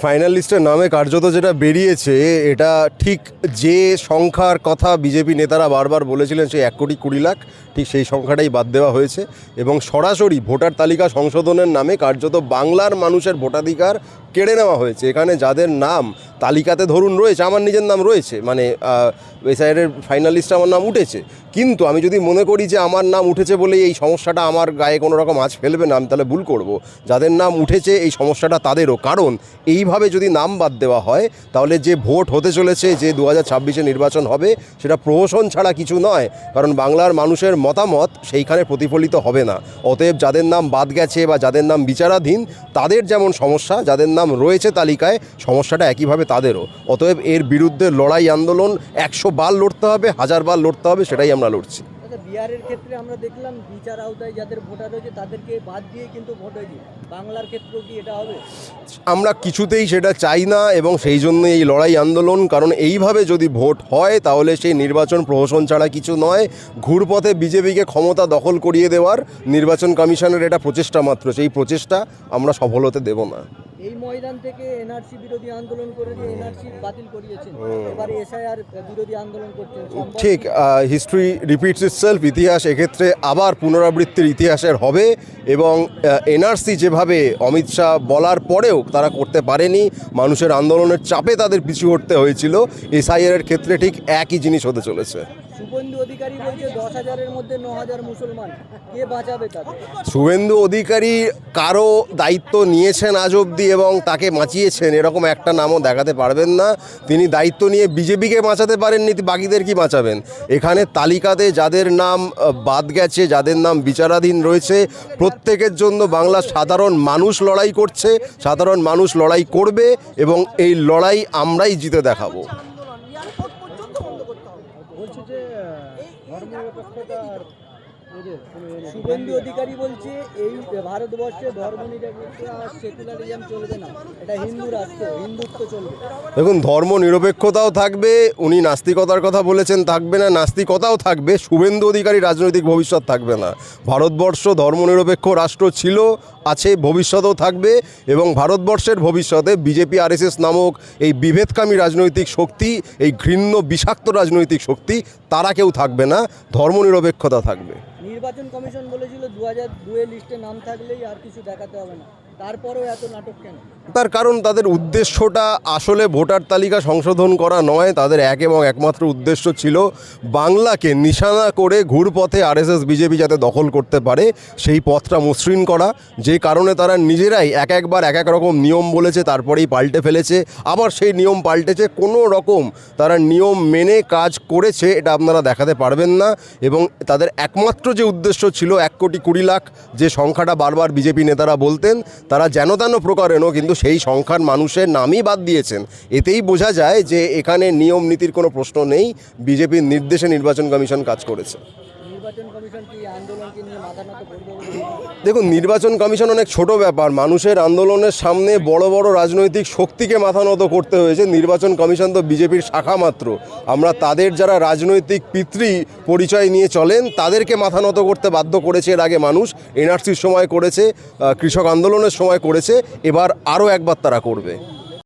Final লিস্টের নামে কার্যত যেটা বেরিয়েছে এটা ঠিক যে সংখ্যার কথা বিজেপি নেতারা বারবার বলেছিলেন সেই 1,20,00,000 ঠিক সেই সংখ্যাটাই বাদ দেওয়া হয়েছে এবং সরাসরি ভোটার তালিকা সংশোধনের নামে কার্যত বাংলার মানুষের ভোটাধিকার কেড়ে নেওয়া হয়েছে। এখানে যাদের নাম তালিকাতে ধরুন রয়েছে, আমার নিজের নাম রয়েছে, মানে এসআইআরের ফাইনাল লিস্টে আমার নাম উঠেছে, কিন্তু আমি যদি মনে করি যে আমার নাম উঠেছে বলে এই সমস্যাটা আমার গায়ে কোনো রকম আঁচ ফেলবে না, আমি তাহলে ভুল করব। যাদের নাম উঠেছে এই সমস্যাটা তাদেরও, কারণ এইভাবে যদি নাম বাদ দেওয়া হয় তাহলে যে ভোট হতে চলেছে, যে 2026-এ নির্বাচন হবে, সেটা প্রহসন ছাড়া কিছু নয়, কারণ বাংলার মানুষের মতামত সেইখানে প্রতিফলিত হবে না। অতএব যাদের নাম বাদ গেছে বা যাদের নাম বিচারাধীন তাদের যেমন সমস্যা, যাদের নাম রয়েছে তালিকায় সমস্যাটা একইভাবে তাদেরও। অতএব এর বিরুদ্ধে লড়াই আন্দোলন 100 বার লড়তে হবে, 1000 বার লড়তে হবে, সেটাই আমরা লড়ছি। বিহারের ক্ষেত্রে আমরা দেখলাম বিচার আওতায় যাদের ভোটার রয়েছে তাদেরকে বাদ দিয়ে কিন্তু ভোট হয়েছে, বাংলার ক্ষেত্রেও কি এটা হবে? আমরা কিছুতেই সেটা চাই না এবং সেই জন্য এই লড়াই আন্দোলন, কারণ এইভাবে যদি ভোট হয় তাহলে সেই নির্বাচন প্রহসন ছাড়া কিছু নয়, ঘুরপথে বিজেপিকে ক্ষমতা দখল করিয়ে দেওয়ার নির্বাচন কমিশনের এটা প্রচেষ্টা মাত্র, সেই প্রচেষ্টা আমরা সফল হতে দেব না। এই ময়দান থেকে এনআরসি বিরোধী আন্দোলন করে যে এনআরসি বাতিল করিয়েছেন, এবার এসআইআর বিরোধী আন্দোলন করছেন, ঠিক হিস্ট্রি রিপিটস ইটসেলফ, ইতিহাস এক্ষেত্রে আবার পুনরাবৃত্তির ইতিহাসের হবে এবং এনআরসি যেভাবে অমিত শাহ বলার পরেও তারা করতে পারেনি, মানুষের আন্দোলনের চাপে তাদের পিছু হটতে হয়েছিল, এসআইআরের ক্ষেত্রে ঠিক একই জিনিস হতে চলেছে। শুভেন্দু অধিকারী বলছে 10,000-এর মধ্যে 9,000 মুসলমান, কে বাঁচাবে তাদের? শুভেন্দু অধিকারী কারো দায়িত্ব নিয়েছেন আজ অবধি এবং তাকে বাঁচিয়েছেন এরকম একটা নামও দেখাতে পারবেন না। তিনি দায়িত্ব নিয়ে বিজেপিকে বাঁচাতে পারেননি, বাকিদের কি বাঁচাবেন? এখানে তালিকাতে যাদের নাম বাদ গেছে, যাদের নাম বিচারাধীন রয়েছে, প্রত্যেকের জন্য বাংলার সাধারণ মানুষ লড়াই করছে, সাধারণ মানুষ লড়াই করবে এবং এই লড়াই আমরাই জিতে দেখাবো। শুভেন্দু অধিকারী বলছে এই ভারতবর্ষে ধর্মনিরপেক্ষতা আর সেকুলারিজম চলবে না, এটা হিন্দু রাষ্ট্র, হিন্দুত্ব চলবে। দেখুন, ধর্ম নিরপেক্ষতাও থাকবে, উনি নাস্তিকতার কথা বলেছেন, থাকবে না, নাস্তিকতাও থাকবে, শুভেন্দু অধিকারী রাজনৈতিক ভবিষ্যৎ থাকবে না। ভারতবর্ষ ধর্মনিরপেক্ষ রাষ্ট্র ছিল, আছে, ভবিষ্যতেও থাকবে এবং ভারতবর্ষের ভবিষ্যতে বিজেপি আরএসএস নামক এই বিভেদকামী রাজনৈতিক শক্তি, এই ঘৃণ্য বিষাক্ত রাজনৈতিক শক্তি, তারা কেউ থাকবে না, ধর্মনিরপেক্ষতা থাকবে। নির্বাচন কমিশন বলেছিল 2002-এর লিস্টে নাম থাকলেই আর কিছু দেখাতে হবে না, তারপরেও এত নাটক কেন? তার কারণ তাদের উদ্দেশ্যটা আসলে ভোটার তালিকা সংশোধন করা নয়, তাদের এক এবং একমাত্র উদ্দেশ্য ছিল বাংলাকে নিশানা করে ঘুরপথে আরএসএস বিজেপি যাতে দখল করতে পারে সেই পথটা মসৃণ করা, যে কারণে তারা নিজেরাই একবার এক এক রকম নিয়ম বলেছে, তারপরেই পাল্টে ফেলেছে, আবার সেই নিয়ম পাল্টেছে, কোনো রকম তারা নিয়ম মেনে কাজ করেছে এটা আপনারা দেখাতে পারবেন না। এবং তাদের একমাত্র যে উদ্দেশ্য ছিল 1,20,00,000 যে সংখ্যাটা বারবার বিজেপি নেতারা বলতেন, তারা যেন তেন প্রকারেণও কিন্তু সেই সংখ্যার মানুষের নামই বাদ দিয়েছেন। এতেই বোঝা যায় যে এখানে নিয়ম নীতির কোনো প্রশ্ন নেই, বিজেপির নির্দেশে নির্বাচন কমিশন কাজ করেছে। দেখুন, নির্বাচন কমিশন অনেক ছোট ব্যাপার, মানুষের আন্দোলনের সামনে বড় বড় রাজনৈতিক শক্তিকে মাথা নত করতে হয়েছে। নির্বাচন কমিশন তো বিজেপির শাখা মাত্র, আমরা তাদের যারা রাজনৈতিক পিতৃ পরিচয় নিয়ে চলেন তাদেরকে মাথা নত করতে বাধ্য করেছে এর আগে মানুষ, এনআরসির সময় করেছে, কৃষক আন্দোলনের সময় করেছে, এবার আরও একবার তারা করবে।